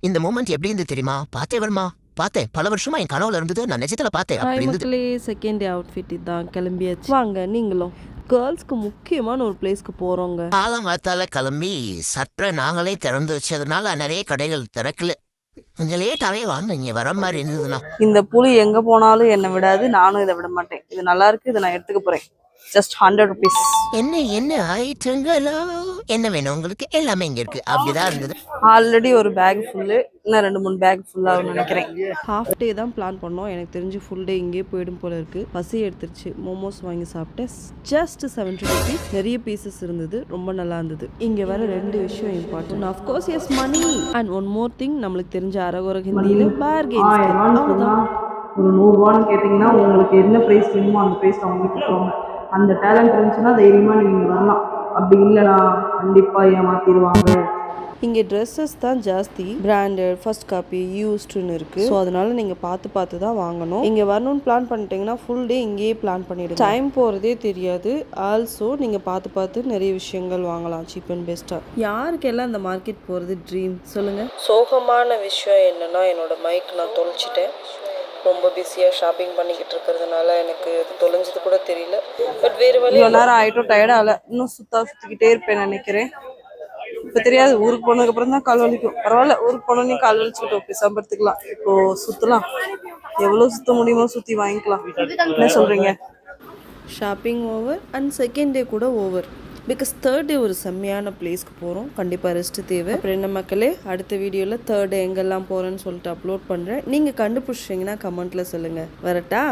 இந்த மூமெண்ட் எப்படி இருந்து தெரியுமா? பார்த்தே வருமா? பார்த்தேன். பல வருஷமா என் கனவுல இருந்தது. நான் நிஜத்துல பார்த்தேன். ஹாய் அப்படி இருந்தது. மக்களே, செகண்ட் டே அவுட்ஃபிட் இதான், கிளம்பியாச்சு. வாங்க நீங்களும். கேர்ள்ஸ்க்கு முக்கியமான ஒரு பிளேஸ்க்கு போகிறோங்க. காலங்காத்தால கிளம்பி சற்ற நாங்களே திறந்து வச்சதுனால நிறைய கடைகள் திறக்கல. கொஞ்சம் லேட்டாவே வாங்க இங்க வர மாதிரி இருந்ததுன்னா. இந்த புளி எங்க போனாலும் என்னை விடாது, நானும் இதை விட மாட்டேன். இது நல்லா இருக்கு, இதை நான் எடுத்துக்க போறேன். Just 100 rupees. என்ன என்ன ஐட்டங்களோ, என்ன வேணும் உங்களுக்கு? எல்லாமே இங்க இருக்கு. அப்படிதான் இருந்தது. ஆல்ரெடி ஒரு பேக் ஃபுல்லு, இன்னும் 2-3 பேக் ஃபுல்லாகும்னு நினைக்கிறேன். ஹாஃப் டே தான் பிளான் பண்ணோம். எனக்கு தெரிஞ்சு ஃபுல் டே இங்கே போயிடும் போல இருக்கு. பசி எடுத்துருச்சு. மோமோஸ் வாங்கி சாப்பிட்டேன். Just 70 rupees. நிறைய பீசஸ் இருந்தது, ரொம்ப நல்லா இருந்தது. இங்கே வர 2 விஷயம் important. Of course yes money and one more thing. நம்மளுக்கு தெரிஞ்ச அரகுர ஹிந்தியில் பார்கெயின். அவ்வளோதான். ஒரு 100 ரூபான்னு கேட்டிங்கன்னா உங்களுக்கு என்ன ப்ரைஸ் வேணுமோ அந்த ப்ரைஸ் அவங்களுக்கு கொடுப்பாங்க. அந்த டேலண்ட் இருந்துச்சுன்னா தைரியமாக நீங்கள் வரலாம். அப்படி இல்லைனா கண்டிப்பாக ஏமாற்றிடுவாங்க. இங்கே ட்ரெஸ்ஸஸ் தான் ஜாஸ்தி. பிராண்டட், ஃபர்ஸ்ட் காப்பி, யூஸ்டுன்னு இருக்குது. ஸோ அதனால நீங்கள் பார்த்து தான் வாங்கணும். இங்கே வரணும்னு பிளான் பண்ணிட்டீங்கன்னா ஃபுல் டே இங்கேயே பிளான் பண்ணிவிடுங்க. டைம் போகிறதே தெரியாது. ஆல்சோ நீங்கள் பார்த்து நிறைய விஷயங்கள் வாங்கலாம் சீப் அண்ட் பெஸ்ட்டாக. யாருக்கெல்லாம் இந்த மார்க்கெட் போகிறது ட்ரீம் சொல்லுங்கள். சோகமான விஷயம் என்னென்னா, என்னோட மைக் நான் தொலைச்சிட்டேன். ரொம்ப பிஸியாக ஷாப்பிங் பண்ணிக்கிட்டு இருக்கிறதுனால எனக்கு அது தொலைஞ்சது கூட தெரியல. பட் வேறு வழி. இவ்வளோ நேரம் ஆகிட்டும், டயர்டாகல. இன்னும் சுற்றிக்கிட்டே இருப்பேன் நினைக்கிறேன். இப்போ தெரியாது, ஊருக்கு போனதுக்கப்புறம் தான் கால் வலிக்கும். பரவாயில்ல, ஊருக்கு போனோன்னே கால் வலிச்சுக்கிட்டோம், பேசாம படுத்துக்கலாம். இப்போ சுற்றலாம், எவ்வளோ சுற்ற முடியுமோ சுற்றி வாங்கிக்கலாம். என்ன சொல்கிறீங்க? Shopping over and second day கூட ஓவர். பிகாஸ் தேர்ட் டே ஒரு செம்மையான பிளேஸ்க்கு போகிறோம். கண்டிப்பாக ரெஸ்ட்டு தேவை. அப்புறம் என்ன மக்களே, அடுத்த வீடியோவில் தேர்ட் டே எங்கெல்லாம் போகிறேன்னு சொல்லிட்டு அப்லோட் பண்ணுறேன். நீங்கள் கண்டுபிடிச்சிங்கன்னா கமெண்ட்டில் சொல்லுங்கள். வரட்டா?